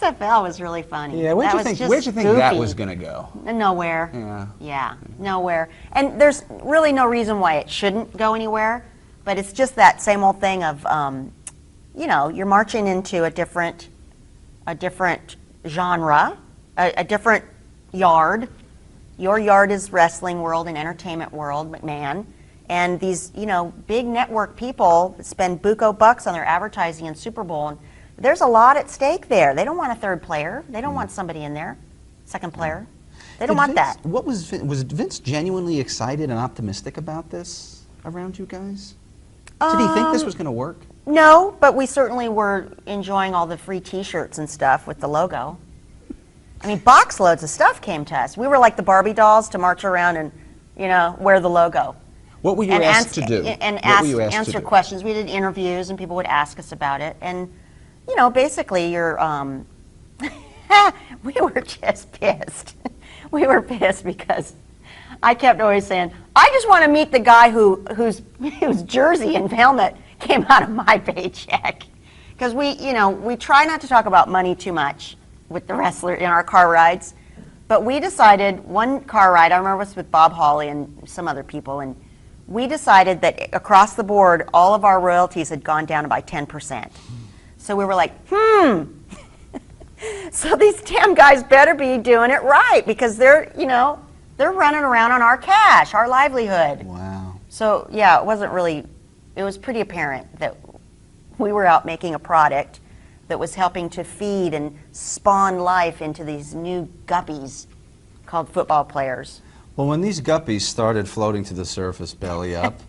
XFL was really funny. Yeah, where'd you think that was going to go? Nowhere. Yeah. Yeah, nowhere. And there's really no reason why it shouldn't go anywhere, but it's just that same old thing of, you know, you're marching into a different genre, a different yard. Your yard is wrestling world and entertainment world, McMahon. And these, you know, big network people spend buco bucks on their advertising and Super Bowl. And there's a lot at stake there. They don't want a third player. They don't want somebody in there, second player. They don't want that. What was Vince genuinely excited and optimistic about this around you guys? Did he think this was going to work? No, but we certainly were enjoying all the free T-shirts and stuff with the logo. I mean, box loads of stuff came to us. We were like the Barbie dolls to march around and, you know, wear the logo. What were you asked to do? And answer questions. We did interviews, and people would ask us about it. And, you know, basically, you're, we were just pissed. We were pissed because I kept always saying, I just want to meet the guy whose jersey and helmet came out of my paycheck. Because we, you know, we try not to talk about money too much with the wrestler in our car rides. But we decided, one car ride, I remember it was with Bob Hawley and some other people, and we decided that across the board, all of our royalties had gone down by 10%. So we were like, so these damn guys better be doing it right, because they're, you know, they're running around on our cash, our livelihood. Wow. So yeah, it was pretty apparent that we were out making a product that was helping to feed and spawn life into these new guppies called football players. Well, when these guppies started floating to the surface belly up,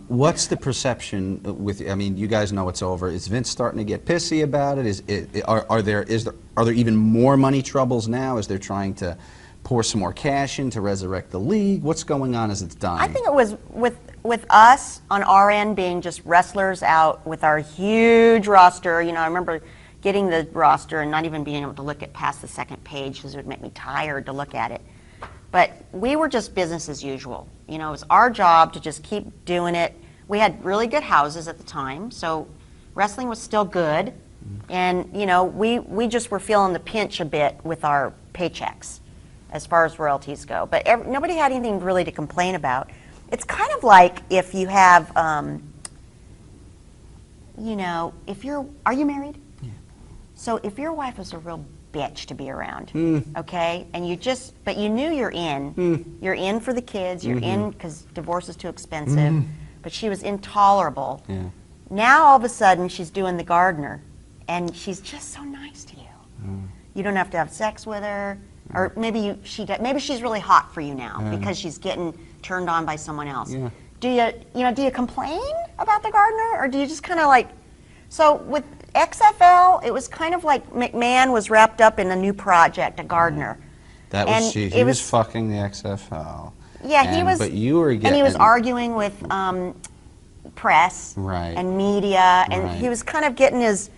what's the perception with, I mean, you guys know it's over. Is Vince starting to get pissy about it? Are there even more money troubles now as they're trying to pour some more cash in to resurrect the league? What's going on as it's dying? I think it was with us on our end being just wrestlers out with our huge roster. You know, I remember getting the roster and not even being able to look at past the second page because it would make me tired to look at it. But we were just business as usual. You know, it was our job to just keep doing it. We had really good houses at the time, so wrestling was still good. And, you know, we just were feeling the pinch a bit with our paychecks as far as royalties go. But nobody had anything really to complain about. It's kind of like if you have, you know, are you married? Yeah. So if your wife was a real bitch to be around, okay, and but you knew you're in for the kids, you're in because divorce is too expensive, but she was intolerable. Yeah. Now all of a sudden she's doing the gardener, and she's just so nice to you. You don't have to have sex with her, or maybe she's really hot for you now because she's getting turned on by someone else. Yeah. Do you complain about the gardener, or do you just kind of like? So with XFL, it was kind of like McMahon was wrapped up in a new project, a gardener. That was he was fucking the XFL. Yeah, he was. But you were getting. And he was arguing with press and media, and he was kind of getting his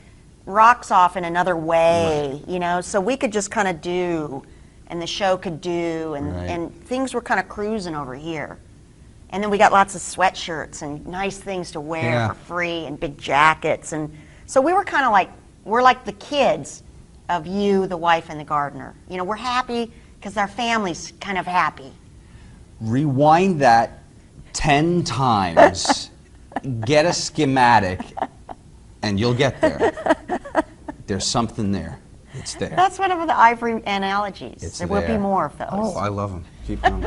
rocks off in another way, you know. So we could just kind of do, and the show could do, and things were kind of cruising over here. And then we got lots of sweatshirts and nice things to wear for free, and big jackets, and so we were kind of like, we're like the kids of you, the wife, and the gardener. You know, we're happy because our family's kind of happy. Rewind that 10 times, get a schematic, and you'll get there. There's something there. It's there. That's one of the Ivory analogies. There will be more of those. Oh, I love them. Keep going.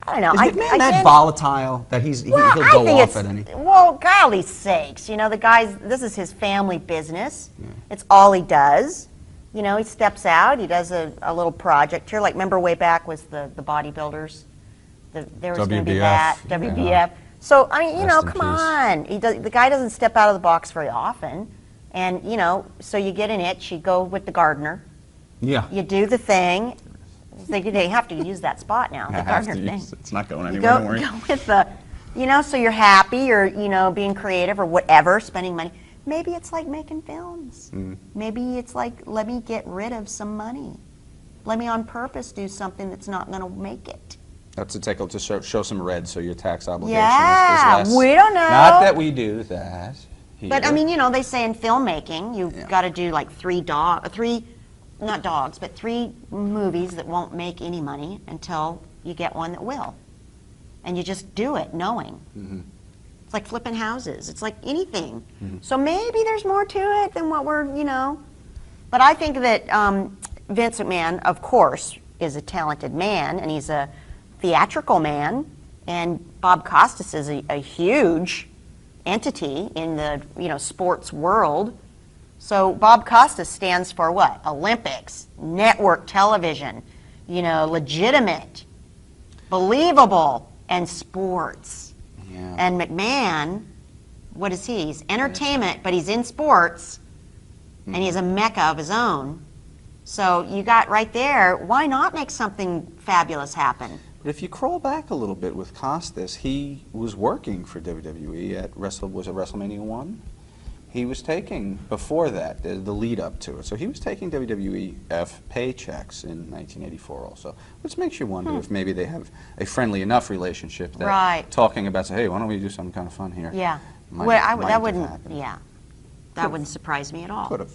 I don't know. Is McMahon that volatile that he'll go off at any? Well, golly sakes, you know, the guy's, this is his family business. Yeah. It's all he does. You know, he steps out, he does a little project here. Like, remember way back was the bodybuilders? There was going to be that, WBF. Yeah. So, I mean, you know, come on. The guy doesn't step out of the box very often. And, you know, so you get an itch, you go with the gardener. Yeah. You do the thing. They have to use that spot now, the gardener thing. It's not going anywhere, don't worry. Go with the, you know, so you're happy, or, you know, being creative or whatever, spending money. maybe it's like making films. Mm. Maybe it's like, let me get rid of some money. Let me on purpose do something that's not going to make it. That's to show some red so your tax obligation Yeah, is less. we don't know. Not that we do that here. But I mean, you know, they say in filmmaking, you've Yeah. got to do like three movies that won't make any money until you get one that will. And you just do it knowing. Mhm. It's like flipping houses. It's like anything. Mhm. So maybe there's more to it than what we're, you know. But I think that Vince McMahon, of course, is a talented man, and he's a theatrical man. And Bob Costas is a huge entity in the, you know, sports world. So Bob Costas stands for what? Olympics, network television, you know, legitimate, believable, and sports. Yeah. And McMahon, what is he? He's entertainment, but he's in sports, and he has a mecca of his own. So you got right there, why not make something fabulous happen? But if you crawl back a little bit with Costas, he was working for WWE at WrestleMania 1? He was taking, before that, the lead up to it, so he was taking WWF paychecks in 1984 also, which makes you wonder if maybe they have a friendly enough relationship that Right. talking about, say, hey, why don't we do something kind of fun here? Yeah. Might- Well, might that have wouldn't, happened. yeah. That wouldn't surprise me at all. Could have.